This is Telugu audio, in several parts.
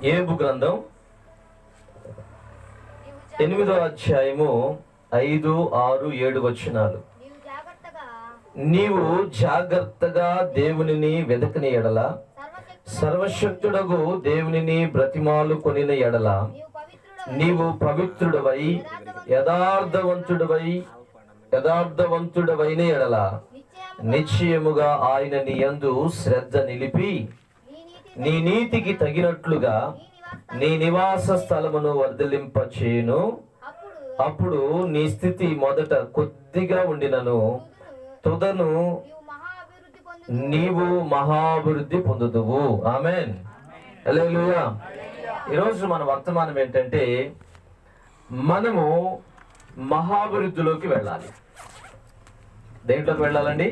ఏబు గ్రంథం 8వ అధ్యాయము 5, 6, 7 వచనాలు. నీవు జాగ్రత్తగా దేవునిని వెదకని ఎడల, సర్వశక్తుడగు దేవునిని బ్రతిమాలు కొనిన ఎడల, నీవు పవిత్రుడవై యథార్థవంతుడవైన ఎడల నిశ్చయముగా ఆయన నీ యందు శ్రద్ధ నిలిపి నీ నీతికి తగినట్లుగా నీ నివాస స్థలమును వర్ధిల్లింపచేయును. అప్పుడు నీ స్థితి మొదట కొద్దిగా ఉండినను తుదను నీవు మహాభివృద్ధి పొందుదువు. ఆమేన్. హల్లెలూయా. ఈరోజు మన వర్తమానం ఏంటంటే, మనము మహాభివృద్ధిలోకి వెళ్ళాలి. దేంట్లోకి వెళ్ళాలండి?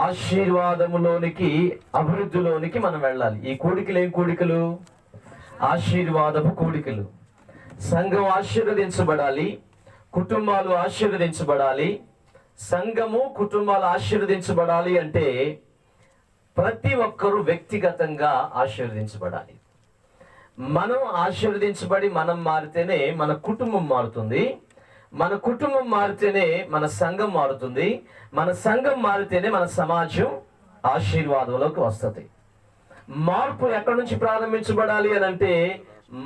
ఆశీర్వాదములోనికి, అభివృద్ధిలోనికి మనం వెళ్ళాలి. ఈ కూడికలు ఏం కూడికలు? ఆశీర్వాదపు కూడికలు. సంఘం ఆశీర్వదించబడాలి, కుటుంబాలు ఆశీర్వదించబడాలి. సంఘము, కుటుంబాలు ఆశీర్వదించబడాలి అంటే ప్రతి ఒక్కరూ వ్యక్తిగతంగా ఆశీర్వదించబడాలి. మనం ఆశీర్వదించబడి మనం మారితేనే మన కుటుంబం మారుతుంది. మన కుటుంబం మారితేనే మన సంఘం మారుతుంది. మన సంఘం మారితేనే మన సమాజం ఆశీర్వాదంలోకి వస్తుంది. మార్పు ఎక్కడి నుంచి ప్రారంభించబడాలి అని అంటే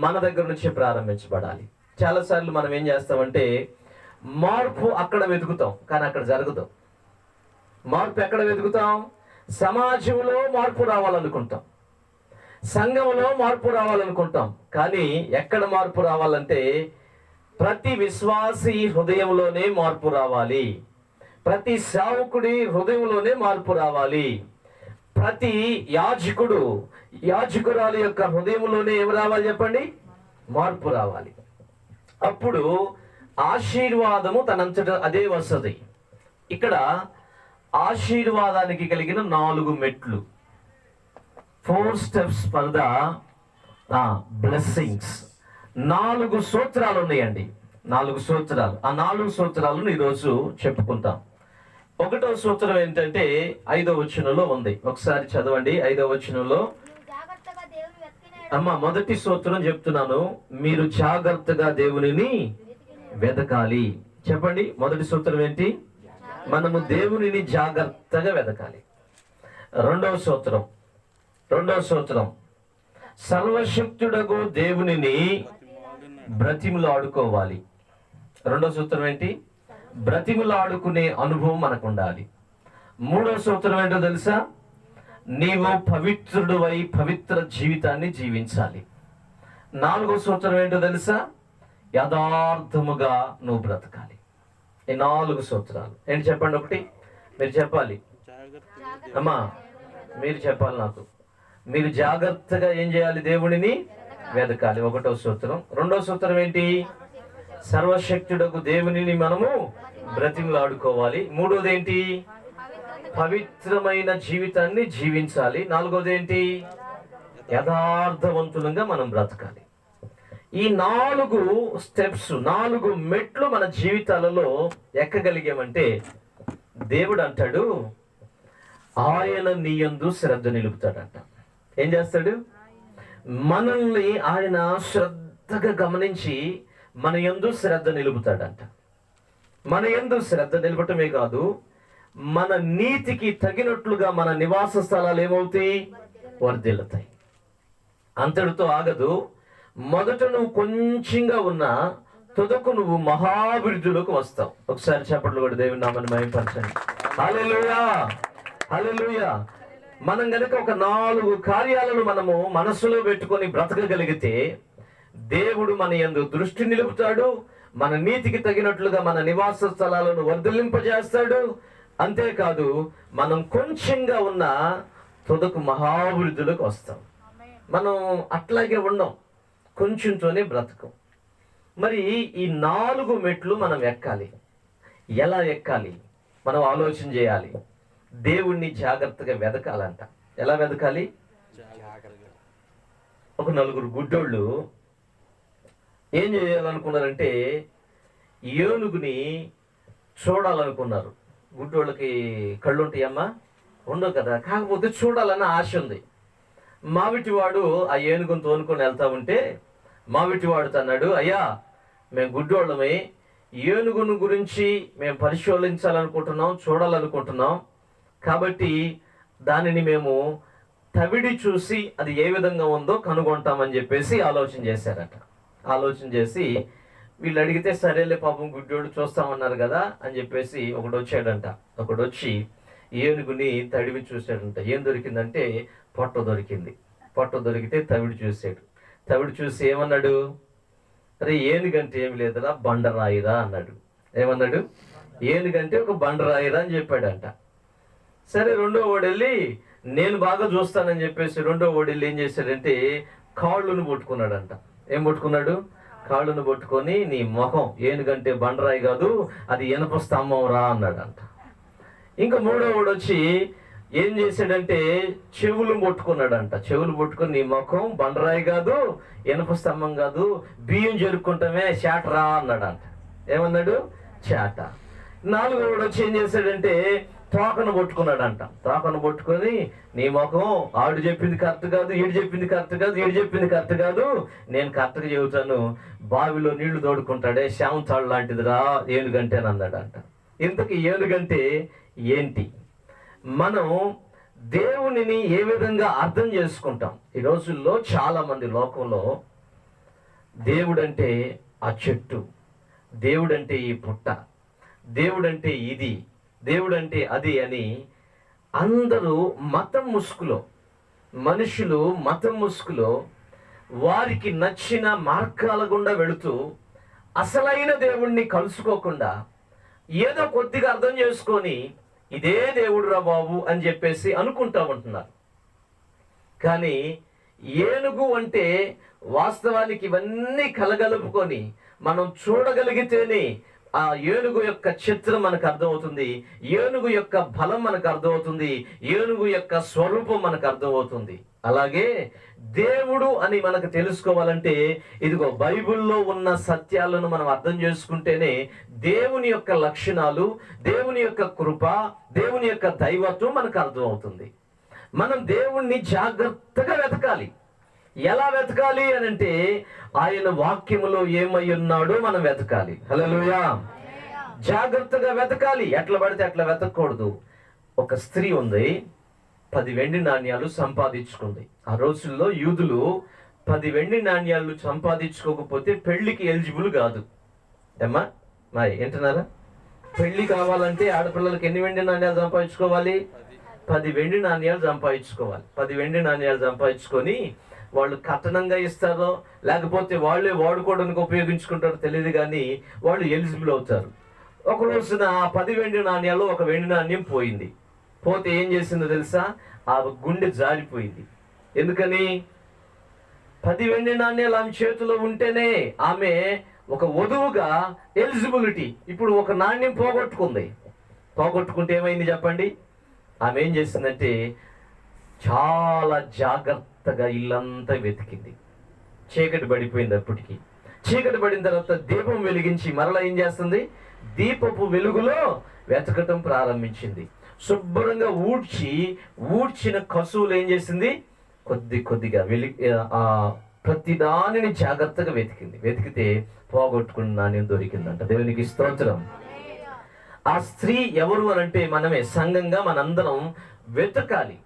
మన దగ్గర నుంచి ప్రారంభించబడాలి. చాలాసార్లు మనం ఏం చేస్తామంటే, మార్పు అక్కడ వెతుకుతాం కానీ అక్కడ జరగదు. మార్పు ఎక్కడ వెతుకుతాం? సమాజంలో మార్పు రావాలనుకుంటాం, సంఘంలో మార్పు రావాలనుకుంటాం. కానీ ఎక్కడ మార్పు రావాలంటే ప్రతి విశ్వాసి హృదయంలోనే మార్పు రావాలి. ప్రతి సేవకుడి హృదయంలోనే మార్పు రావాలి. ప్రతి యాజకురాలి యొక్క హృదయంలోనే ఏమి రావాలి చెప్పండి? మార్పు రావాలి. అప్పుడు ఆశీర్వాదము తనంతట అదే వస్తుంది. ఇక్కడ ఆశీర్వాదానికి కలిగిన 4 మెట్లు, 4 steps ఫర్ ద బ్లెస్సింగ్స్. 4 సూత్రాలు ఉన్నాయండి. 4 సూత్రాలు. ఆ 4 సూత్రాలను ఈరోజు చెప్పుకుంటాం. 1వ సూత్రం ఏంటంటే 5వ వచనంలో ఉంది. ఒకసారి చదవండి. 5వ వచనంలో మొదటి సూత్రం చెప్తున్నాను, మీరు జాగ్రత్తగా దేవునిని వెదకాలి. చెప్పండి, మొదటి సూత్రం ఏంటి? మనము దేవునిని జాగ్రత్తగా వెదకాలి. రెండవ సూత్రం సర్వశక్తుడగు దేవునిని బ్రతిములాడుకోవాలి. రెండవ సూత్రం ఏంటి? బ్రతిములాడుకునే అనుభవం మనకు ఉండాలి. మూడవ సూత్రం ఏంటో తెలుసా? నీవు పవిత్రుడువై పవిత్ర జీవితాన్ని జీవించాలి. 4వ సూత్రం ఏంటో తెలుసా? యథార్థముగా నువ్వు బ్రతకాలి. ఈ 4 సూత్రాలు ఏంటి చెప్పండి. ఒకటి మీరు చెప్పాలి. మీరు చెప్పాలి నాకు. మీరు జాగ్రత్తగా ఏం చేయాలి? దేవుడిని వెదకాలి. 1వ సూత్రం. 2వ సూత్రం ఏంటి? సర్వశక్తుడకు దేవునిని మనము బ్రతిమలాడుకోవాలి. 3వది ఏంటి? పవిత్రమైన జీవితాన్ని జీవించాలి. 4వది ఏంటి? యథార్థవంతులంగా మనం బ్రతకాలి. ఈ 4 స్టెప్స్, 4 మెట్లు మన జీవితాలలో ఎక్కగలిగామంటే దేవుడు అంటాడు, ఆయన నీ యందు శ్రద్ధ నిలుపుతాడంట. ఏం చేస్తాడు? మనల్ని ఆయన శ్రద్ధగా గమనించి మన యందు శ్రద్ధ నిలుపుతాడంట. మన యందు శ్రద్ధ నిలపటమే కాదు, మన నీతికి తగినట్లుగా మన నివాస స్థలాలు ఏమవుతాయి? వర్ధిల్లుతాయి. అంతటితో ఆగదు. మొదట నువ్వు కొంచెంగా ఉన్నా తుదకు నువ్వు మహాభివృద్ధిలోకి వస్తావు. ఒకసారి చెప్పట్లు కూడా దేవుని నామాన్ని మహిమపరచండి. హల్లెలూయా, హల్లెలూయా. మనం గనుక ఒక 4 కార్యాలను మనము మనసులో పెట్టుకొని బ్రతకగలిగితే దేవుడు మన యందు దృష్టి నిలుపుతాడు. మన నీతికి తగినట్లుగా మన నివాస స్థలాలను వర్ధిల్లింపజేస్తాడు. అంతేకాదు, మనం కొంచెంగా ఉన్న తుదకు మహాభివృద్ధిలోకి వస్తాం. మనం అట్లాగే ఉన్నాం, కొంచెంతోనే బ్రతకం. మరి ఈ 4 మెట్లు మనం ఎక్కాలి. ఎలా ఎక్కాలి? మనం ఆలోచన చేయాలి. దేవుణ్ణి జాగ్రత్తగా వెదకాలంట. ఎలా వెదకాలి? ఒక 4 గుడ్డోళ్ళు ఏం చేయాలనుకున్నారంటే ఏనుగుని చూడాలనుకున్నారు. గుడ్డోళ్ళకి కళ్ళు ఉంటాయమ్మా? ఉండవు కదా. కాకపోతే చూడాలన్న ఆశ ఉంది. మావిటివాడు ఆ ఏనుగును తోనుకొని వెళ్తా ఉంటే మావిటివాడు అన్నాడు, అయ్యా మేము గుడ్డోళ్ళమే, ఏనుగును గురించి మేము పరిశోధించాలనుకుంటున్నాం, చూడాలనుకుంటున్నాం, కాబట్టి దానిని మేము తవిడి చూసి అది ఏ విధంగా ఉందో కనుగొంటామని చెప్పేసి ఆలోచన చేశారట. ఆలోచన చేసి వీళ్ళు అడిగితే సరేలే పాపం గుడ్డోడు చూస్తామన్నారు కదా అని చెప్పేసి ఒకడు వచ్చాడంట. ఒకడు వచ్చి ఏనుగుని తడివి చూశాడంట. ఏం దొరికిందంటే పొట్ట దొరికింది. పొట్ట దొరికితే తవిడి చూశాడు. తవిడి చూసి ఏమన్నాడు, అరే ఏనుగంటే ఏమి లేదురా బండరాయిరా అన్నాడు. ఏమన్నాడు, ఏనుగంటే ఒక బండరాయిరా అని చెప్పాడంట. సరే రెండో వాడు వెళ్ళి నేను బాగా చూస్తానని చెప్పేసి రెండో వాడు వెళ్ళి ఏం చేశాడంటే కాళ్ళను పట్టుకున్నాడంట. ఏం పట్టుకున్నాడు, కాళ్ళను పట్టుకొని నీ ముఖం ఏనుగంటే బండరాయి కాదు అది ఇనప స్తంభం రా అన్నాడంట. ఇంకా మూడో వాడు వచ్చి ఏం చేశాడంటే చెవులు పట్టుకున్నాడంట. చెవులు పట్టుకొని నీ ముఖం బండరాయి కాదు ఇనప స్తంభం కాదు బియ్యం జరుపుకుంటామే చేట రా అన్నాడంట. ఏమన్నాడు, చేట. నాలుగో వాడు వచ్చి ఏం చేశాడంటే తోకను పట్టుకున్నాడంట. తోకను పట్టుకొని నీ ముఖం ఆడు చెప్పింది కరెక్ట్ కాదు, ఈడు చెప్పింది కరెక్ట్ కాదు, ఈడు చెప్పింది కరెక్ట్ కాదు, నేను కరెక్ట్గా చెబుతాను, బావిలో నీళ్లు తోడుకుంటాడే శాంతాడు లాంటిదిరా ఏనుగంటే అని అన్నాడంట. ఇంతకీ ఏనుగంటే ఏంటి? మనం దేవునిని ఏ విధంగా అర్థం చేసుకుంటాం? ఈ రోజుల్లో చాలా మంది లోకంలో దేవుడంటే ఆ చెట్టు, దేవుడంటే ఈ పుట్ట, దేవుడంటే ఇది, దేవుడంటే అది అని అందరూ మతం ముసుగులో, మనుషులు మతం ముసుగులో వారికి నచ్చిన మార్గాల గుండా వెళుతూ అసలైన దేవుణ్ణి కలుసుకోకుండా ఏదో కొద్దిగా అర్థం చేసుకొని ఇదే దేవుడు రా బాబు అని చెప్పేసి అనుకుంటా ఉంటున్నారు. కానీ ఏనుగు అంటే వాస్తవానికి ఇవన్నీ కలగలుపుకొని మనం చూడగలిగితేనే ఆ ఏనుగు యొక్క చిత్రం మనకు అర్థమవుతుంది, ఏనుగు యొక్క బలం మనకు అర్థమవుతుంది, ఏనుగు యొక్క స్వరూపం మనకు అర్థమవుతుంది. అలాగే దేవుడు అని మనకు తెలుసుకోవాలంటే ఇదిగో బైబిల్లో ఉన్న సత్యాలను మనం అర్థం చేసుకుంటేనే దేవుని యొక్క లక్షణాలు, దేవుని యొక్క కృప, దేవుని యొక్క దైవత్వం మనకు అర్థమవుతుంది. మనం దేవుణ్ణి జాగ్రత్తగా వెతకాలి. ఎలా వెతకాలి అని అంటే ఆయన వాక్యములో ఏమై ఉన్నాడో మనం వెతకాలి. హల్లెలూయా. జాగ్రత్తగా వెతకాలి. ఎట్లా పడితే అట్లా వెతకూడదు. ఒక స్త్రీ ఉంది, 10 వెండి నాణ్యాలు సంపాదించుకుంది. ఆ రోజుల్లో యూదులు 10 వెండి నాణ్యాలు సంపాదించుకోకపోతే పెళ్లికి ఎలిజిబుల్ కాదు. ఏమ్మా మరి ఏంటన్నారా? పెళ్లి కావాలంటే ఆడపిల్లలకి ఎన్ని వెండి నాణ్యాలు సంపాదించుకోవాలి? 10 వెండి నాణ్యాలు సంపాదించుకోవాలి. 10 వెండి నాణ్యాలు సంపాదించుకొని వాళ్ళు కట్టనంగా ఇస్తారో లేకపోతే వాళ్ళే వాడుకోవడానికి ఉపయోగించుకుంటారో తెలియదు, కానీ వాళ్ళు ఎలిజిబుల్ అవుతారు. ఒక రోజున ఆ 10 వెండి నాణ్యాలు ఒక వెండి నాణ్యం పోయింది. పోతే ఏం చేసిందో తెలుసా? ఆ గుండె జారిపోయింది. ఎందుకని? 10 వెండి నాణ్యాలు ఆమె చేతిలో ఉంటేనే ఆమె ఒక వధువుగా ఎలిజిబిలిటీ. ఇప్పుడు ఒక నాణ్యం పోగొట్టుకుంది. పోగొట్టుకుంటే ఏమైంది చెప్పండి? ఆమె ఏం చేసిందంటే చాలా జాగ్రత్తగా ఇల్లంతా వెతికింది. చీకటి పడిపోయింది. అప్పటికి చీకటి పడిన తర్వాత దీపం వెలిగించి మరలా ఏం చేస్తుంది? దీపపు వెలుగులో వెతకటం ప్రారంభించింది. శుభ్రంగా ఊడ్చిన కసువులు ఏం చేసింది? కొద్దిగా ప్రతి దానిని జాగ్రత్తగా వెతికింది. వెతికితే పోగొట్టుకున్న నాణ్యం దొరికిందంట. దేవునికి స్తోత్రం. ఆ స్త్రీ ఎవరు అనంటే మనమే, సంఘంగా మనందరం వెతకాలి.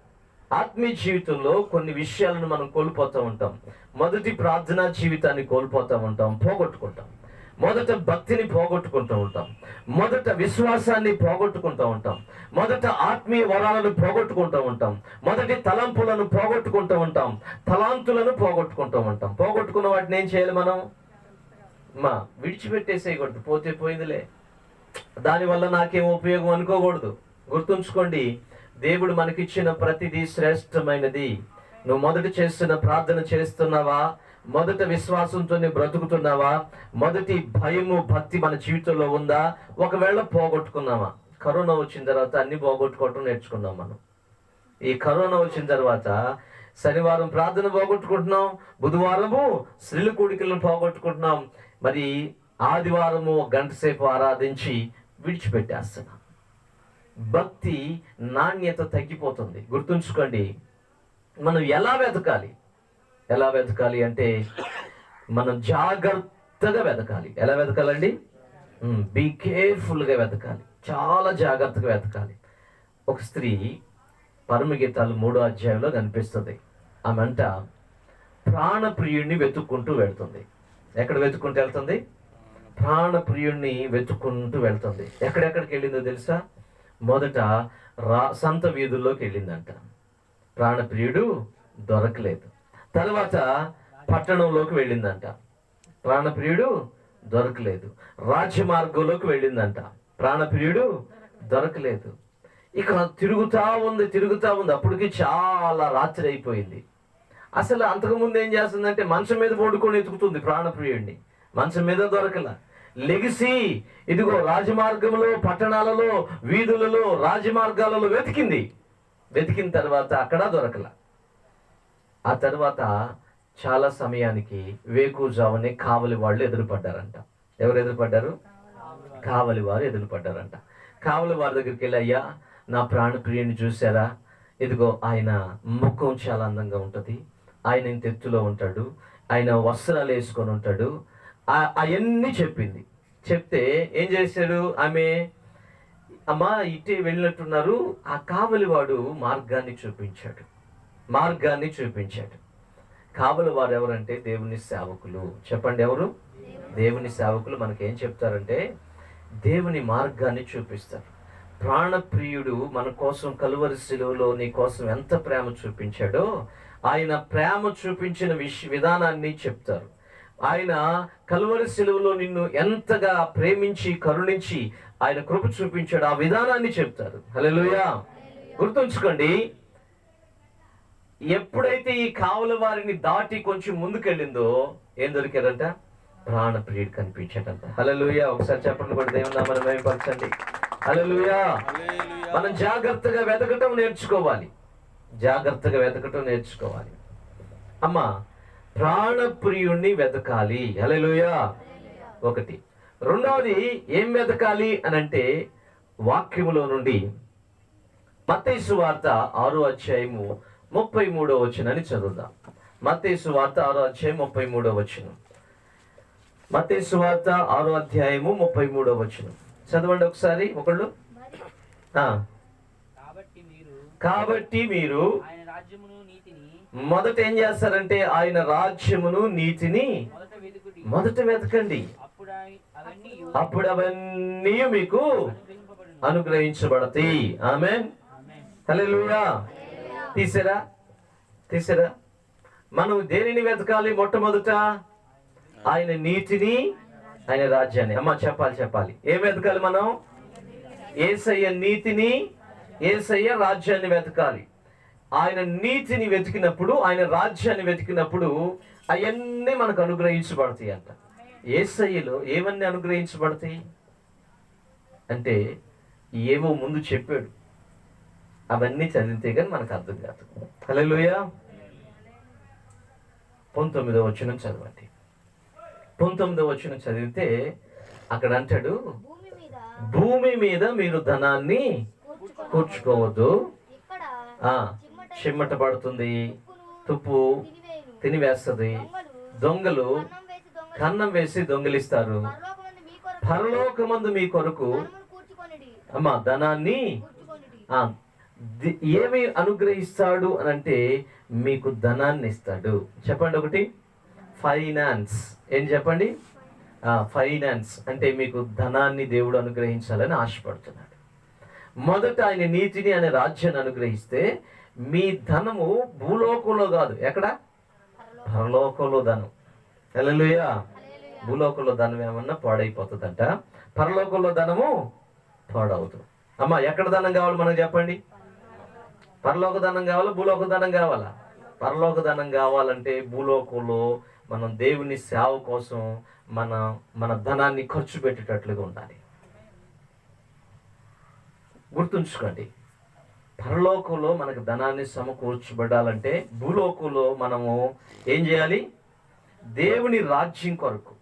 ఆత్మీయ జీవితంలో కొన్ని విషయాలను మనం కోల్పోతూ ఉంటాం. మొదటి ప్రార్థనా జీవితాన్ని కోల్పోతూ ఉంటాం, పోగొట్టుకుంటాం. మొదట భక్తిని పోగొట్టుకుంటూ ఉంటాం. మొదట విశ్వాసాన్ని పోగొట్టుకుంటూ ఉంటాం. మొదట ఆత్మీయ వరాలను పోగొట్టుకుంటూ ఉంటాం. మొదటి తలంపులను పోగొట్టుకుంటూ ఉంటాం. తలాంతులను పోగొట్టుకుంటూ ఉంటాం. పోగొట్టుకున్న వాటిని ఏం చేయాలి? మనం విడిచిపెట్టేసేయకూడదు. పోతే పోయిందిలే, దానివల్ల నాకేం ఉపయోగం అనుకోకూడదు. గుర్తుంచుకోండి, దేవుడు మనకిచ్చిన ప్రతిదీ శ్రేష్టమైనది. నువ్వు మొదట చేస్తున్న ప్రార్థన చేస్తున్నావా? మొదట విశ్వాసంతోనే బ్రతుకుతున్నావా? మొదటి భయము భక్తి మన జీవితంలో ఉందా? ఒకవేళ పోగొట్టుకున్నావా? కరోనా వచ్చిన తర్వాత అన్ని పోగొట్టుకోవటం నేర్చుకున్నాం మనం. ఈ కరోనా వచ్చిన తర్వాత శనివారం ప్రార్థన పోగొట్టుకుంటున్నాం, బుధవారము స్త్రీల కూడికలను పోగొట్టుకుంటున్నాం, మరి ఆదివారము గంట సేపు ఆరాధించి విడిచిపెట్టేస్తున్నాం. భక్తి నాణ్యత తగ్గిపోతుంది. గుర్తుంచుకోండి, మనం ఎలా వెతకాలి? ఎలా వెతకాలి అంటే మనం జాగ్రత్తగా వెతకాలి. ఎలా వెతకాలండి? బీ కేర్ఫుల్గా వెతకాలి, చాలా జాగ్రత్తగా వెతకాలి. ఒక స్త్రీ పరమగీతాలు 3వ అధ్యాయంలో కనిపిస్తుంది. ఆమె అంట ప్రాణప్రియుణ్ణి వెతుక్కుంటూ వెళ్తుంది. ఎక్కడ వెతుక్కుంటూ వెళ్తుంది? ప్రాణప్రియుణ్ణి వెతుక్కుంటూ వెళ్తుంది. ఎక్కడెక్కడికి వెళ్ళిందో తెలుసా? మొదట సంత వీధుల్లోకి వెళ్ళిందంట. ప్రాణప్రియుడు దొరకలేదు. తర్వాత పట్టణంలోకి వెళ్ళిందంట. ప్రాణప్రియుడు దొరకలేదు. రాజ్యమార్గంలోకి వెళ్ళిందంట. ప్రాణప్రియుడు దొరకలేదు. ఇక తిరుగుతా ఉంది. అప్పటికి చాలా రాత్రి అయిపోయింది. అసలు అంతకుముందు ఏం చేస్తుందంటే మంచం మీద పడుకొని ఎతుకుతుంది ప్రాణప్రియుడిని. మంచం మీద దొరకల. లెగిసి ఇదిగో రాజమార్గంలో, పట్టణాలలో, వీధులలో, రాజమార్గాలలో వెతికిన తర్వాత అక్కడ దొరకల. ఆ తర్వాత చాలా సమయానికి వేకువజామునే కావలి వాళ్ళు ఎదురుపడ్డారంట. ఎవరు ఎదురుపడ్డారు? కావలి వారు ఎదురుపడ్డారంట. కావలి వారి దగ్గరికి వెళ్ళి, అయ్యా నా ప్రాణప్రియుని చూసారా? ఇదిగో ఆయన ముఖం చాలా అందంగా ఉంటుంది, ఆయన ఇంత ఎత్తులో ఉంటాడు, ఆయన వస్త్రాలు వేసుకొని ఉంటాడు, అవన్నీ చెప్తే ఏం చేశాడు? ఆమె అమ్మా ఇటే వెళ్ళినట్టున్నారు. ఆ కావలివాడు మార్గాన్ని చూపించాడు. కావలి వారు ఎవరంటే దేవుని సేవకులు. చెప్పండి, ఎవరు? దేవుని సేవకులు. మనకేం చెప్తారంటే దేవుని మార్గాన్ని చూపిస్తారు. ప్రాణప్రియుడు మన కోసం కలువరి శిలువలో నీ కోసం ఎంత ప్రేమ చూపించాడో ఆయన ప్రేమ చూపించిన విధానాన్ని చెప్తారు. ఆయన కలువరి శిలువలో నిన్ను ఎంతగా ప్రేమించి కరుణించి ఆయన కృప చూపించాడు, ఆ విధానాన్ని చెప్తారు. హల్లెలూయా. గుర్తుంచుకోండి, ఎప్పుడైతే ఈ కావలి వారిని దాటి కొంచెం ముందుకెళ్ళిందో ఏం దొరికారంట? ప్రాణప్రియుడు కనిపించాడంట. హల్లెలూయా. ఒకసారి చెప్పండి కూడా దేవుని నామమున మహిమపరచండి. హల్లెలూయా. మనం జాగ్రత్తగా వెతకటం నేర్చుకోవాలి. అమ్మా ప్రాణప్రియుణ్ణి వెతకాలి. హల్లెలూయా. ఒకటి. రెండవది ఏం వెతకాలి అనంటే వాక్యములో నుండి మత్తయి సువార్త 6వ అధ్యాయము 33వ వచనాన్ని చదువుదాం. మత్తయి సువార్త 6వ అధ్యాయం 33వ వచనం. మత్తయి సువార్త 6వ అధ్యాయము 33వ వచనం చదవండి ఒకసారి ఒకళ్ళు. కాబట్టి మీరు మొదట ఏం చేస్తారంటే ఆయన రాజ్యమును నీతిని మొదట వెతకండి, అప్పుడు అవన్నీ మీకు అనుగ్రహించబడతాయి. ఆమేన్. హల్లెలూయా. తీసారా? మనం దేనిని వెతకాలి? మొట్టమొదట ఆయన నీతిని, ఆయన రాజ్యాన్ని. అమ్మ చెప్పాలి. ఏం వెతకాలి మనం? యేసయ్య నీతిని, యేసయ్య రాజ్యాన్ని వెతకాలి. ఆయన నీతిని వెతికినప్పుడు, ఆయన రాజ్యాన్ని వెతికినప్పుడు అవన్నీ మనకు అనుగ్రహించబడతాయి అంట. యేసయ్యలో ఏమన్నీ అనుగ్రహించబడతాయి అంటే ఏవో ముందు చెప్పాడు, అవన్నీ చదివితే కానీ మనకు అర్థం కాదు. హల్లెలూయా. 19వ వచనం చదవండి. 19వ వచనం చదివితే అక్కడ అంటాడు, భూమి మీద మీరు ధనాన్ని కూర్చుకోవద్దు, చిమ్మట పడుతుంది, తుప్పు తినివేస్తుంది, దొంగలు కన్నం వేసి దొంగిలిస్తారు. పరలోకమందు మీ కొరకు అమ్మా ధనాన్ని ఏమి అనుగ్రహిస్తాడు అని అంటే మీకు ధనాన్ని ఇస్తాడు. చెప్పండి ఒకటి. ఫైనాన్స్. ఏం చెప్పండి? ఫైనాన్స్ అంటే మీకు ధనాన్ని దేవుడు అనుగ్రహించాలని ఆశపడుతున్నాడు. మొదట ఆయన నీతిని, ఆయన రాజ్యాన్ని అనుగ్రహిస్తే మీ ధనము భూలోకంలో కాదు, ఎక్కడ? పరలోకంలో ధనం. హల్లెలూయా. భూలోకంలో ధనం ఏమన్నా పాడైపోతుందంట, పరలోకంలో ధనము పాడవుతుంది. అమ్మా ఎక్కడ ధనం కావాలి మనకు చెప్పండి? పరలోక ధనం కావాలా, భూలోక ధనం కావాలా? పరలోక ధనం కావాలంటే భూలోకంలో మనం దేవుని సేవ కోసం మన ధనాన్ని ఖర్చు పెట్టేటట్లుగా ఉండాలి. గుర్తుంచుకోండి, పరలోకంలో మనకు ధనాన్ని సమకూర్చబడాలంటే భూలోకంలో మనము ఏం చేయాలి? దేవుని రాజ్యం కొరకు,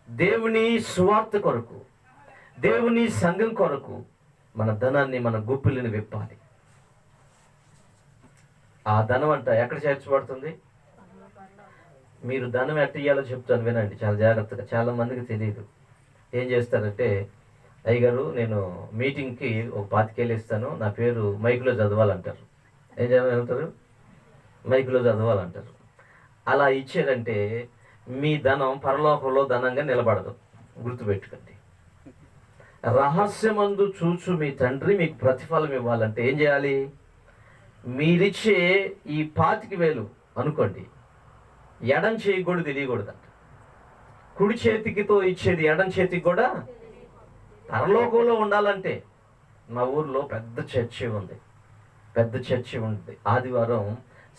దేవుని సువార్త కొరకు, దేవుని సంఘం కొరకు మన ధనాన్ని, మన గుప్పిలిని విప్పాలి. ఆ ధనం అంట ఎక్కడ చేర్చబడుతుంది? మీరు ధనం ఎట్ట ఇయ్యాలో చెప్తాను వినండి చాలా జాగ్రత్తగా. చాలా మందికి తెలియదు. ఏం చేస్తారంటే, అయ్యగారు నేను మీటింగ్కి ఒక 25,000 ఇస్తాను, నా పేరు మైకులో చదవాలంటారు. ఏం చదవాలంటారు? మైకులో చదవాలంటారు. అలా ఇచ్చారంటే మీ ధనం పరలోకంలో ధనంగా నిలబడదు. గుర్తుపెట్టుకోండి. రహస్యమందు చూచు మీ తండ్రి మీకు ప్రతిఫలం ఇవ్వాలంటే ఏం చేయాలి? మీరిచ్చే ఈ 25,000 అనుకోండి, ఎడం చేయి కూడా తెలియకూడదంట. కుడి చేతికితో ఇచ్చేది ఎడం చేతికి కూడా పరలోకంలో ఉండాలంటే. మా ఊర్లో పెద్ద చర్చి ఉంది. ఆదివారం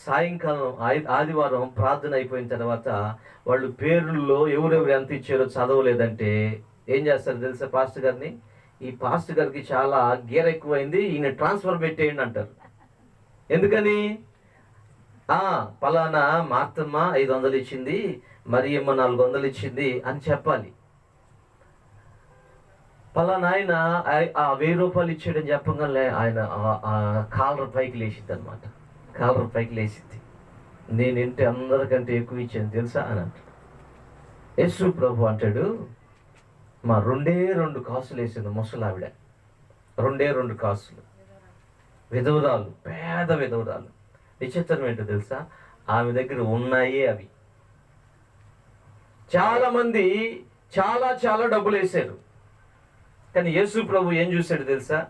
సాయంకాలం ఆదివారం ప్రార్థన అయిపోయిన తర్వాత వాళ్ళు పేర్లలో ఎవరెవరు ఎంత ఇచ్చారో చదవలేదంటే ఏం చేస్తారు తెలుసా? పాస్టర్ గారిని, ఈ పాస్టర్ గారికి చాలా గేర్ ఎక్కువైంది, ఈయన ట్రాన్స్ఫర్ పెట్టేయండి అంటారు. ఎందుకని? పలానా మార్తమ్మ 500 ఇచ్చింది, మరియమ్మ 400 ఇచ్చింది అని చెప్పాలి. పలానా ఆయన 1000 రూపాయలు ఇచ్చాడని చెప్పగానే ఆయన కాలర్ పైకి లేచింది అనమాట. కాలర్ పైకి లేచింది. నేనంటే అందరికంటే ఎక్కువ ఇచ్చాను తెలుసా అని అంటాడు. యేసు ప్రభు అంటాడు, మా 2 కాసులు వేసింది ముసలావిడ. 2 కాసులు. విధవరాలు, పేద విధవరాలు. విచిత్రం ఏంటో తెలుసా? ఆమె దగ్గర ఉన్నాయి అవి. చాలా మంది చాలా చాలా డబ్బులు వేశారు. కానీ యేసు ప్రభు ఏం చూశాడు తెలుసా?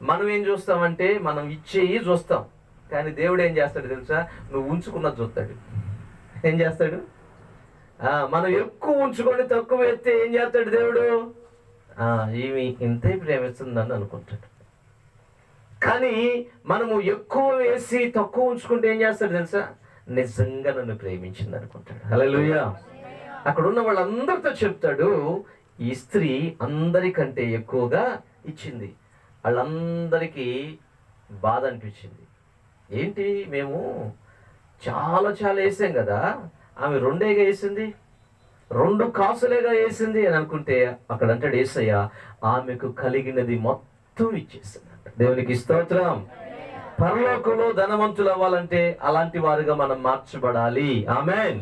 మనం ఏం చూస్తామంటే మనం ఇచ్చేయి చూస్తాం, కానీ దేవుడు ఏం చేస్తాడు తెలుసా? నువ్వు ఉంచుకున్నది చూస్తాడు. ఏం చేస్తాడు? మనం ఎక్కువ ఉంచుకొని తక్కువ ఎత్తే ఏం చేస్తాడు దేవుడు? ఈమె ఇంతే ప్రేమిస్తుందని అనుకుంటాడు. కానీ మనము ఎక్కువ వేసి తక్కువ ఉంచుకుంటే ఏం చేస్తాడు తెలుసా? నిజంగా నన్ను ప్రేమించింది అనుకుంటాడు. హల్లెలూయా. అక్కడ ఉన్న వాళ్ళందరితో చెప్తాడు, ఈ స్త్రీ అందరికంటే ఎక్కువగా ఇచ్చింది. వాళ్ళందరికీ బాధ అనిపించింది. ఏంటి, మేము చాలా చాలా వేసాం కదా, ఆమె 2 వేసింది, 2 కాసులేగా వేసింది అని అనుకుంటే అక్కడ అంటాడు యేసయ్య, ఆమెకు కలిగినది మొత్తం ఇచ్చేసింది. దేవునికి స్తోత్రం. పరలోకంలో ధనవంతులు అవ్వాలంటే అలాంటి వారుగా మనం మార్చబడాలి. ఆమేన్.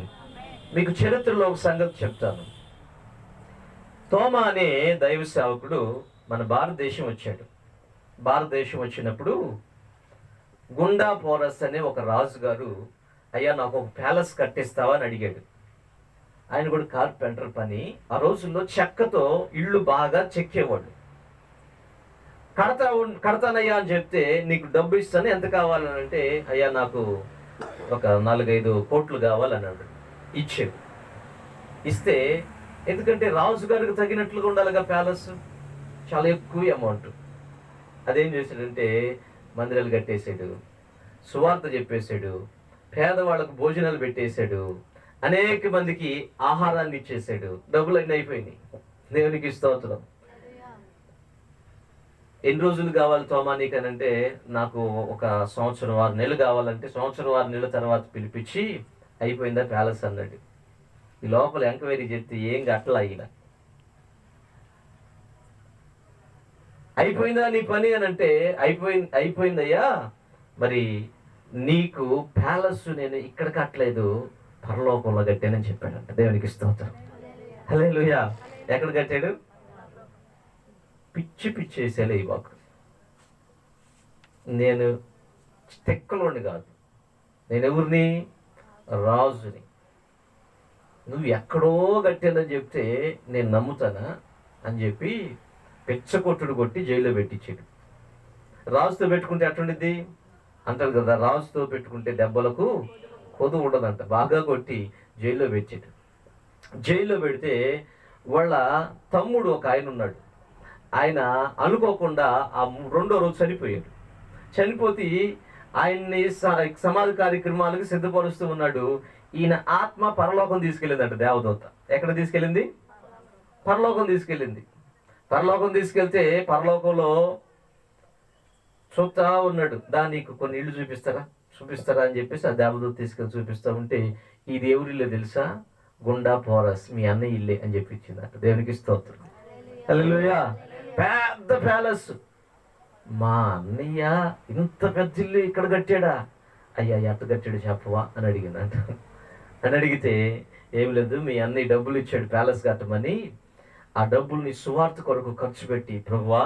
మీకు చరిత్రలో ఒక సంగతి చెప్తాను. తోమా అనే దైవ సేవకుడు మన భారతదేశం వచ్చాడు. భారతదేశం వచ్చినప్పుడు గుండా పోరస్ అనే ఒక రాజుగారు, అయ్యా నాకు ఒక ప్యాలెస్ కట్టిస్తావా అని అడిగాడు. ఆయన కూడా కార్పెంటర్ పని. ఆ రోజుల్లో చెక్కతో ఇళ్ళు బాగా చెక్కేవాడు. కడతానయ్యా అని చెప్తే నీకు డబ్బు ఇస్తాను, ఎంత కావాలని అంటే, అయ్యా నాకు ఒక 4-5 కోట్లు కావాలన్నాడు. ఇచ్చాడు. ఇస్తే ఎందుకంటే రాజుగారికి తగినట్లుగా ఉండాలిగా ప్యాలెస్, చాలా ఎక్కువ అమౌంట్. అదేం చేశాడంటే మందిరాలు కట్టేశాడు, సువార్త చెప్పేశాడు, పేదవాళ్ళకు భోజనాలు పెట్టేశాడు, అనేక మందికి ఆహారాన్ని ఇచ్చేసాడు. డబ్బులు అన్నీ అయిపోయినాయి. దేవునికి స్తోత్రం. ఎన్ని రోజులు కావాలి తోమా నీకనంటే, నాకు ఒక 1.5 నెలలు కావాలంటే 1.5 నెలల తర్వాత పిలిపించి అయిపోయిందా ప్యాలెస్ అన్నాడు. ఈ లోపల ఎంక్వైరీ చెప్తే ఏం గట్లా అయినా అయిపోయిందా నీ పని అని అంటే, అయిపోయిందయ్యా, మరి నీకు ప్యాలెస్ నేను ఇక్కడ కట్టలేదు, పరలోకంలో కట్టానని చెప్పాడంట. దేవునికి స్తోత్రం. హల్లెలూయా. ఎక్కడ కట్టాడు? పిచ్చి వేసేలే ఈ వాకు. నేను తెక్కలోని కాదు, నేను ఎవరిని? రాజుని. నువ్వు ఎక్కడో కట్టానని చెప్తే నేను నమ్ముతానా అని చెప్పి పెచ్చకొట్టుడు కొట్టి జైల్లో పెట్టించాడు. రాజుతో పెట్టుకుంటే ఎట్లుండిద్ది అంటారు కదా, రాజుతో పెట్టుకుంటే దెబ్బలకు కొదువు ఉండదంట. బాగా కొట్టి జైల్లో పెట్టాడు. జైల్లో పెడితే వాళ్ళ తమ్ముడు ఒక ఆయన ఉన్నాడు. ఆయన అనుకోకుండా ఆ 2వ రోజు చనిపోయాడు. చనిపోతే ఆయన్ని సమాధి కార్యక్రమాలకు సిద్ధపరుస్తూ ఉన్నాడు. ఈయన ఆత్మ పరలోకం తీసుకెళ్ళిందంట దేవదూత. ఎక్కడ తీసుకెళ్ళింది? పరలోకం తీసుకెళ్ళింది. పరలోకం తీసుకెళ్తే పరలోకంలో చూస్తా ఉన్నాడు. దానికి కొన్ని ఇళ్ళు చూపిస్తారా అని చెప్పేసి ఆ దేవదూత తీసుకెళ్ళి చూపిస్తా ఉంటే, ఈ దేవుడిల్లే తెలుసా? గుండా పోరస్ మీ అన్నయ్య ఇల్లే అని చెప్పి ఇచ్చిందట. దేవునికి స్తోత్రం. హల్లెలూయా. పెద్ద ప్యాలెస్. మా అన్నయ్య ఇంత పెద్ద ఇల్లు ఇక్కడ కట్టాడా అయ్యా ఎట్ట కట్టాడు చెప్పవా అని అడిగిందంట. అని అడిగితే ఏం లేదు, మీ అన్నయ్య డబ్బులు ఇచ్చాడు ప్యాలెస్ కట్టమని, ఆ డబ్బుల్ని సువార్త కొరకు ఖర్చు పెట్టి, ప్రభువా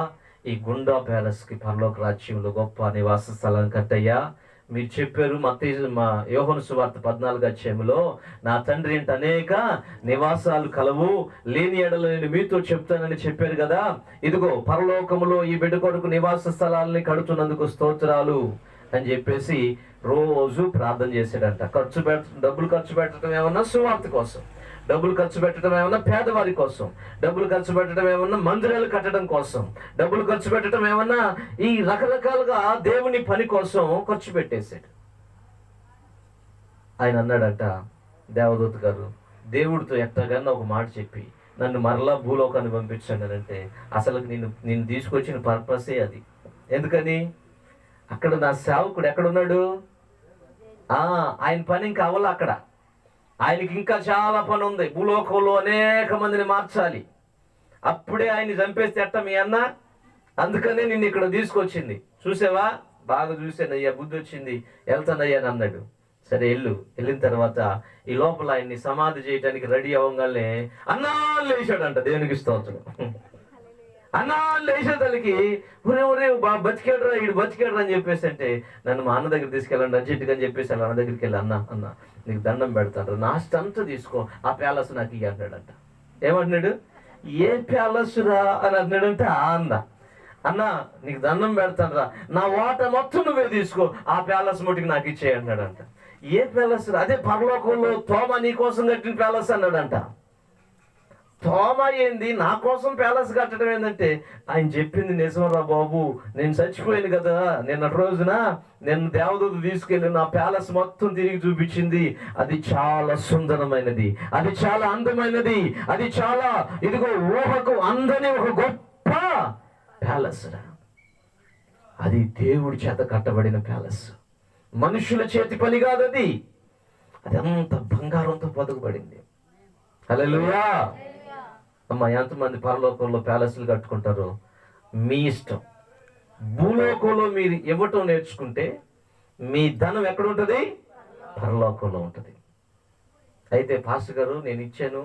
ఈ గుండా ప్యాలెస్కి పరలోక రాజ్యంలో గొప్ప నివాస స్థలం కట్టయ్యా, మీరు చెప్పారు మా యోహాను సువార్త 14వ అధ్యాయంలో, నా తండ్రి ఇంట అనేక నివాసాలు కలవు, లేని ఎడల నేను మీతో చెప్తానని చెప్పారు కదా, ఇదిగో పరలోకములో ఈ బిడ్డ కొరకు నివాస స్థలాలని కడుతున్నందుకు స్తోత్రాలు అని చెప్పేసి రోజు ప్రార్థన చేశాడంట. డబ్బులు ఖర్చు పెట్టడం ఏమన్నా సువార్త కోసం, డబ్బులు ఖర్చు పెట్టడం ఏమన్నా పేదవారి కోసం, డబ్బులు ఖర్చు పెట్టడం ఏమన్నా మందిరాలు కట్టడం కోసం, డబ్బులు ఖర్చు పెట్టడం ఏమన్నా ఈ రకరకాలుగా దేవుని పని కోసం ఖర్చు పెట్టేశాడు. ఆయన అన్నాడంట, దేవదూత గారు దేవుడితో ఎట్టగానే ఒక మాట చెప్పి నన్ను మరలా భూలోకాన్ని పంపించండి అని అంటే, అసలు నేను తీసుకొచ్చిన పర్పసే అది. ఎందుకని? అక్కడ నా సేవకుడు ఎక్కడున్నాడు? ఆయన పని ఇంకా అవ్వాలి. అక్కడ ఆయనకి ఇంకా చాలా పని ఉంది. భూలోకంలో అనేక మందిని మార్చాలి. అప్పుడే ఆయన్ని చంపేస్తే ఎట్ట మీ అన్న? అందుకనే నిన్ను ఇక్కడ తీసుకొచ్చింది. చూసావా, బాగా చూసానయ్యా, బుద్ధి వచ్చింది, వెళ్తానయ్యా అని అన్నాడు. సరే వెళ్ళిన తర్వాత ఈ లోపల ఆయన్ని సమాధి చేయడానికి రెడీ అవ్వగానే అన్నా లేచాడంట. దేవునికి స్తోత్రం. అన్నా లేచే తల్లికి ఒరే బతికాడురా, ఈడు బతికాడు అని చెప్పేసి అంటే, నన్ను మా అన్న దగ్గర తీసుకెళ్ళండి అర్జెంటుగా అని చెప్పేసి అన్న దగ్గరికి వెళ్ళి, అన్న నీకు దండం పెడతాడు, నా అంతా తీసుకో, ఆ ప్యాలెస్ నాకు ఇయ్య అన్నాడంట. ఏమంటున్నాడు? ఏ ప్యాలెస్ రా అని అన్నాడంటే, అన్న నీకు దండం పెడతాను రా, నా వాట మొత్తం నువ్వే తీసుకో, ఆ ప్యాలెస్ మొట్టికి నాకు ఇచ్చేయి అన్నాడంట. ఏ ప్యాలెస్ రా? అదే పరలోకంలో తోమ నీ కోసం కట్టిన ప్యాలెస్ అన్నాడంట. తోమ ఏంది నా కోసం ప్యాలెస్ కట్టడం ఏంటంటే, ఆయన చెప్పింది నిజమరా బాబు, నేను చచ్చిపోయాను కదా, నిన్న రోజున నేను దేవదూత తీసుకెళ్ళి నా ప్యాలెస్ మొత్తం తిరిగి చూపించింది. అది చాలా సుందరమైనది, అది చాలా అందమైనది, అది చాలా ఇదిగో ఊహకు అందని ఒక గొప్ప ప్యాలెస్ రా. అది దేవుడి చేత కట్టబడిన ప్యాలెస్, మనుషుల చేతి పని కాదు అది. అది అంత బంగారంతో పొదగబడింది. హల్లెలూయా. అమ్మ, ఎంతమంది పరలోకంలో ప్యాలెస్లు కట్టుకుంటారో మీ ఇష్టం. భూలోకంలో మీరు ఇవ్వటం నేర్చుకుంటే మీ ధనం ఎక్కడ ఉంటుంది? పరలోకంలో ఉంటుంది. అయితే పాస్టర్ గారు నేను ఇచ్చాను,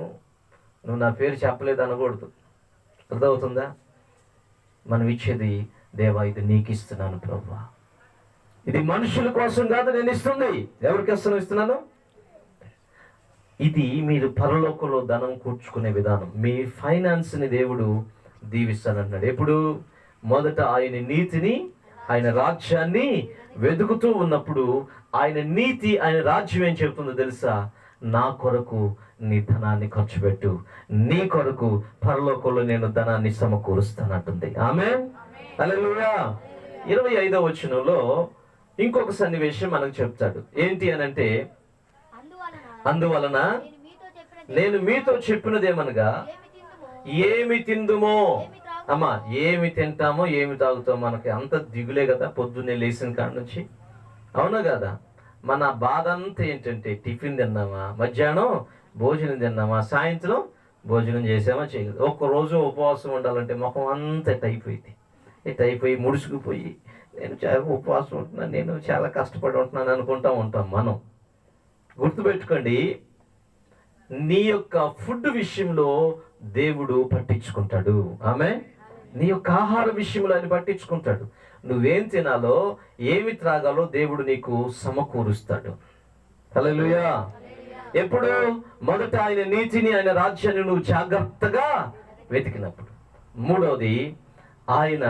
నువ్వు నా పేరు చెప్పలేదు అనకూడదు. అర్థమవుతుందా? మనం ఇచ్చేది, దేవా ఇది నీకు ఇస్తున్నాను ప్రభువా, ఇది మనుషుల కోసం కాదు నేను ఇస్తుంది. ఎవరికి ఇస్తున్నాను? ఇది మీరు పరలోకంలో ధనం కూర్చుకునే విధానం. మీ ఫైనాన్స్ని దేవుడు దీవిస్తానంటున్నాడు. ఎప్పుడు? మొదట ఆయన నీతిని, ఆయన రాజ్యాన్ని వెతుకుతూ ఉన్నప్పుడు, ఆయన నీతి, ఆయన రాజ్యం ఏం చెప్తుందో తెలుసా? నా కొరకు నీ ధనాన్ని ఖర్చు పెట్టు, నీ కొరకు పరలోకంలో నేను ధనాన్ని సమకూరుస్తానంటుంది. ఆమేన్. హల్లెలూయా. 25వ వచనంలో ఇంకొక సన్నివేశం మనకు చెప్తాడు. ఏంటి అనంటే, అందువలన నేను మీతో చెప్పినదేమనగా, ఏమి తిందుమో. అమ్మా, ఏమి తింటామో ఏమి తాగుతామో మనకి అంత దిగులే కదా పొద్దున్నే లేచిన కాడ నుంచి. అవునా కదా? మన బాధ అంతా ఏంటంటే, టిఫిన్ తిన్నామా, మధ్యాహ్నం భోజనం తిన్నామా, సాయంత్రం భోజనం చేసామా, చేయలేదు. ఒక్కరోజు ఉపవాసం ఉండాలంటే ముఖం అంతా అయిపోయింది, అయిపోయి ముడుచుకుపోయి నేను చాలా ఉపవాసం ఉంటున్నాను, నేను చాలా కష్టపడి ఉంటున్నాను అనుకుంటా ఉంటాం మనం. గుర్తుపెట్టుకోండి, నీ యొక్క ఫుడ్ విషయంలో దేవుడు పట్టించుకుంటాడు. ఆమె నీ యొక్క ఆహార విషయంలో ఆయన పట్టించుకుంటాడు. నువ్వేం తినాలో, ఏమి త్రాగాలో దేవుడు నీకు సమకూరుస్తాడు. హల్లెలూయా. ఎప్పుడు? మొదట ఆయన నీతిని, ఆయన రాజ్యాన్ని నువ్వు జాగ్రత్తగా వెతికినప్పుడు. మూడవది, ఆయన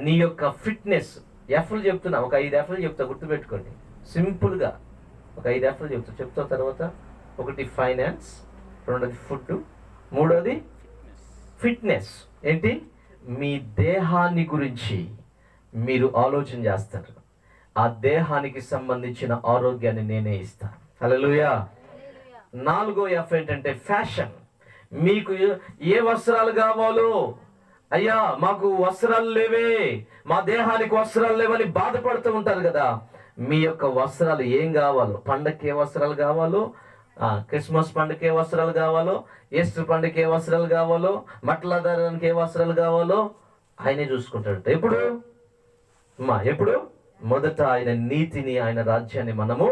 నీ యొక్క ఫిట్నెస్. ఎఫ్లు చెప్తున్నా, ఒక 5 ఎఫ్లు చెప్తా, గుర్తుపెట్టుకోండి. సింపుల్గా ఒక 5 ఎఫ్లు చెప్తా తర్వాత, ఒకటి ఫైనాన్స్, రెండోది ఫుడ్, మూడోది ఫిట్నెస్. ఏంటి? మీ దేహాన్ని గురించి మీరు ఆలోచన చేస్తారు. ఆ దేహానికి సంబంధించిన ఆరోగ్యాన్ని నేనే ఇస్తాను. హల్లెలూయా. 4వ ఎఫ్ ఏంటంటే ఫ్యాషన్. మీకు ఏ వస్త్రాలు కావాలో, అయ్యా మాకు వస్త్రాలు లేవే, మా దేహానికి వస్త్రాలు లేవని బాధపడుతూ ఉంటారు కదా. మీ యొక్క వస్త్రాలు ఏం కావాలో, పండగకి ఏ వస్త్రాలు కావాలో, క్రిస్మస్ పండుగకి ఏ వస్త్రాలు కావాలో, ఈస్టర్ పండుగకి ఏ వస్త్రాలు కావాలో, మట్లదారానికి ఏ వస్త్రాలు కావాలో ఆయనే చూసుకుంటాడు. ఎప్పుడు? ఎప్పుడు? మొదట ఆయన నీతిని, ఆయన రాజ్యాన్ని మనము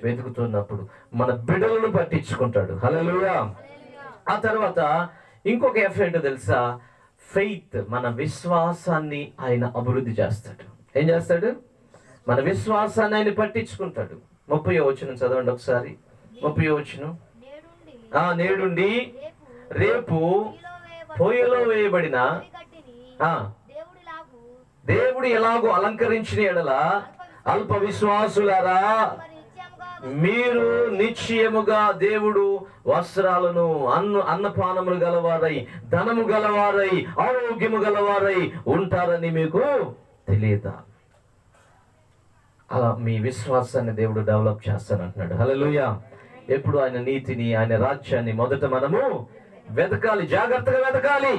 వెతుకుతున్నప్పుడు మన బిడ్డలను పట్టించుకుంటాడు. హల్లెలూయా. ఆ తర్వాత ఇంకొక ఎఫ్ ఏంటో తెలుసా? ఫెయిత్, మన విశ్వాసాన్ని ఆయన అభివృద్ధి చేస్తాడు. ఏం చేస్తాడు? మన విశ్వాసాన్ని ఆయన పట్టించుకుంటాడు. 30వ వచనం చదవండి ఒకసారి. 30వ వచనం. నేడుండి రేపు పొయ్యిలో వేయబడిన దేవుడు ఎలాగో అలంకరించిన ఎడల అల్ప విశ్వాసులారా, మీరు నిశ్చయముగా దేవుడు వస్త్రాలను అన్నపానములు గలవారై, ధనము గలవారై, ఆరోగ్యము గలవారై ఉంటారని మీకు తెలియదా? అలా మీ విశ్వాసాన్ని దేవుడు డెవలప్ చేస్తానంటున్నాడు. హల్లెలూయా. ఎప్పుడు ఆయన నీతిని, ఆయన రాజ్యాన్ని మొదట మనము వెతకాలి, జాగ్రత్తగా వెతకాలి.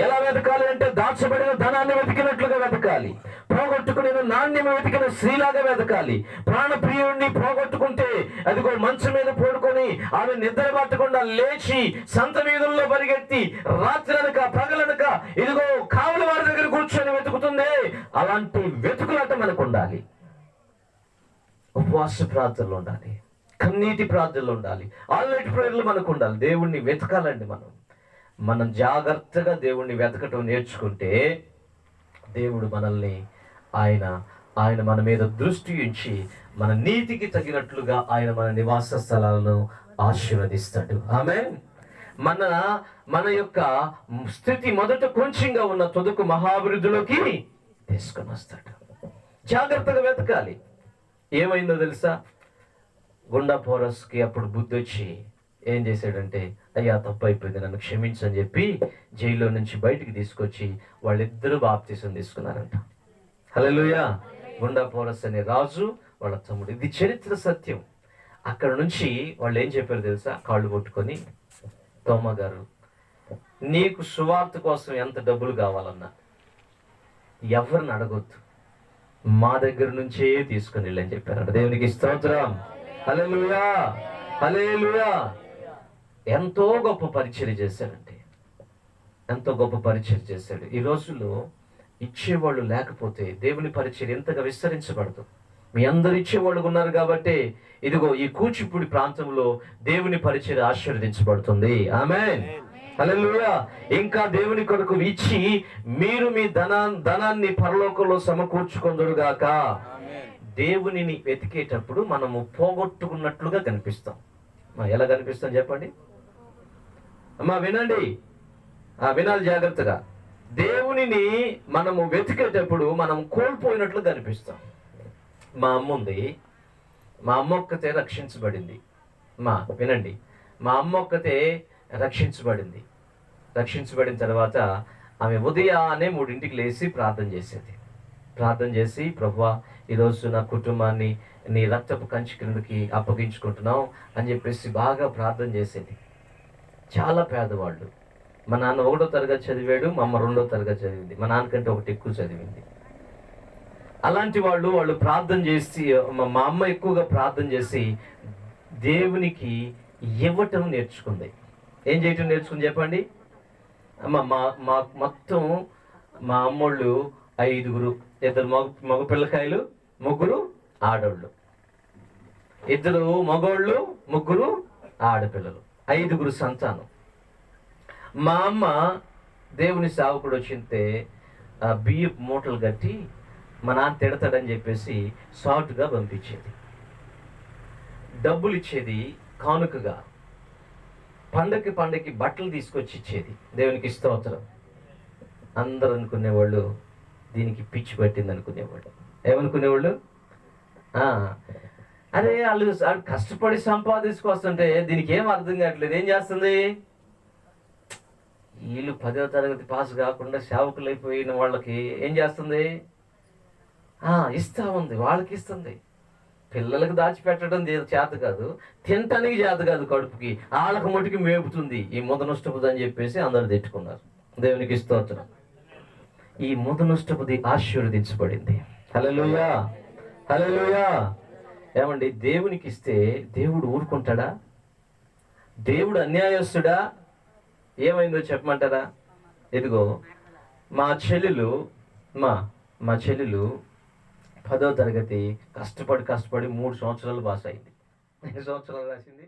ఎలా వెతకాలి అంటే దాచబడిన ధనాన్ని వెతికినట్లుగా వెతకాలి. పోగొట్టుకునే నాణ్యం వెతికిన స్త్రీలాగా వెతకాలి. ప్రాణప్రియుడిని పోగొట్టుకుంటే అదిగో మంచం మీద పడుకొని ఆమె నిద్ర పట్టకుండా లేచి సంత వీధుల్లో పరిగెత్తి రాత్రనక పగలనక ఇదిగో కావలి వారి దగ్గర కూర్చొని వెతుకుతుంది. అలాంటి వెతుకులాట మనకు ఉండాలి. ఉపవాస ప్రార్థనలు ఉండాలి, కన్నీటి ప్రార్థనలు ఉండాలి, ఆల్రెడీ ప్రేయర్లు మనకు ఉండాలి. దేవుణ్ణి వెతకాలండి. మనం జాగ్రత్తగా దేవుణ్ణి వెతకటం నేర్చుకుంటే దేవుడు మనల్ని ఆయన మన మీద దృష్టి ఉంచి మన నీతికి తగినట్లుగా ఆయన మన నివాస స్థలాలను ఆశీర్వదిస్తాడు. ఆమేన్. మన యొక్క స్థితి మొదట కొంచెంగా ఉన్న తుదకు మహాభివృద్ధిలోకి తీసుకొని వస్తాడు. జాగ్రత్తగా వెతకాలి. ఏమైందో తెలుసా? గుండా పోరస్కి అప్పుడు బుద్ధి వచ్చి ఏం చేశాడంటే, అయ్యా తప్పు అయిపోయింది, నన్ను క్షమించని చెప్పి జైల్లో నుంచి బయటికి తీసుకొచ్చి వాళ్ళిద్దరూ బాప్తీసం తీసుకున్నారంట. హల్లెలూయా. గుండా పోరస్ అనే రాజు, వాళ్ళ తమ్ముడు. ఇది చరిత్ర సత్యం. అక్కడ నుంచి వాళ్ళు ఏం చెప్పారు తెలుసా? కాళ్ళు కొట్టుకొని, తోమా గారు, నీకు సువార్త కోసం ఎంత డబ్బులు కావాలన్నా ఎవరిని అడగొద్దు, మా దగ్గర నుంచే తీసుకుని వెళ్ళని చెప్పారంట. దేవునికి స్తోత్రం. హల్లెలూయా, హల్లెలూయా. ఎంతో గొప్ప పరిచర్య చేశాడంటే, ఎంతో గొప్ప పరిచర్య చేశాడు. ఈ రోజుల్లో ఇచ్చేవాళ్ళు లేకపోతే దేవుని పరిచర్య ఎంతగా విస్తరించబడదు. మీ అందరు ఇచ్చేవాళ్ళు ఉన్నారు కాబట్టి ఇదిగో ఈ కూచిపూడి ప్రాంతంలో దేవుని పరిచర్య ఆశీర్వదించబడుతుంది. ఆమేన్. హల్లెలూయా. ఇంకా దేవుని కొరకు ఇచ్చి మీరు మీ ధనాన్ని పరలోకంలో సమకూర్చుకొందురుగాక. దేవునిని వెతికేటప్పుడు మనము పోగొట్టుకున్నట్లుగా కనిపిస్తాం. ఎలా కనిపిస్తాం చెప్పండి అమ్మా? వినండి, వినాలి జాగ్రత్తగా. దేవునిని మనము వెతికేటప్పుడు మనం కోల్పోయినట్లు కనిపిస్తాం. మా అమ్మ ఉంది, మా అమ్మ ఒక్కతే రక్షించబడింది. వినండి, మా అమ్మ ఒక్కతే రక్షించబడిన తర్వాత ఆమె ఉదయాన్నే 3ంటికి లేచి ప్రార్థన చేసి ప్రభువా, ఈరోజు నా కుటుంబాన్ని నీ రక్తపు కంచి క్రిందకి అప్పగించుకుంటున్నావు అని చెప్పేసి బాగా ప్రార్థన చేసేది. చాలా పేదవాళ్ళు. మా నాన్న 1వ తరగతి చదివాడు, మా అమ్మ 2వ తరగతి చదివింది. మా నాన్నకంటే ఒకటి ఎక్కువ చదివింది. అలాంటి వాళ్ళు ప్రార్థన చేసి, మా అమ్మ ఎక్కువగా ప్రార్థన చేసి దేవునికి ఇవ్వటం నేర్చుకుంది. ఏం చేయటం నేర్చుకుంది చెప్పండి అమ్మ? మొత్తం మా అమ్మోళ్ళు 5గురు, 2 మగ పిల్లకాయలు, 3 ఆడోళ్ళు, 2 మగోళ్ళు, 3 ఆడపిల్లలు, 5గురు సంతానం. మా అమ్మ దేవుని సేవకుడు వచ్చింటే బియ్యపు మూటలు కట్టి మా నాన్న తిడతాడని చెప్పేసి షార్ట్గా పంపించేది. డబ్బులు ఇచ్చేది కానుకగా. పండగకి బట్టలు తీసుకొచ్చి ఇచ్చేది. దేవునికి స్తోత్రం. అందరూ అనుకునేవాళ్ళు దీనికి పిచ్చి పట్టింది అనుకునేవాళ్ళు. ఏమనుకునేవాళ్ళు? అరే వాళ్ళు కష్టపడి సంపాదించుకొస్తుంటే దీనికి ఏం అర్థం కావట్లేదు, ఏం చేస్తుంది? వీళ్ళు 10వ తరగతి పాస్ కాకుండా సేవకులు అయిపోయిన వాళ్ళకి ఏం చేస్తుంది? ఇస్తా ఉంది, వాళ్ళకి ఇస్తుంది. పిల్లలకు దాచిపెట్టడం చేత కాదు, తినటానికి చేత కాదు, కడుపుకి వాళ్ళకి మటుకి మేపుతుంది. ఈ ముదనష్టపుది అని చెప్పేసి అందరు తిట్టుకున్నారు. దేవునికి స్తోత్రం. ఈ ముదనష్టపుది ఆశీర్వదించబడింది. హల్లెలూయా, హల్లెలూయా. ఏమండి, దేవునికి ఇస్తే దేవుడు ఊరుకుంటాడా? దేవుడు అన్యాయస్తుడా? ఏమైందో చెప్పమంటారా? ఇదిగో మా చెల్లెలు 10వ తరగతి కష్టపడి 3 సంవత్సరాలు పాస్ అయింది. ఎన్ని సంవత్సరాలు రాసింది?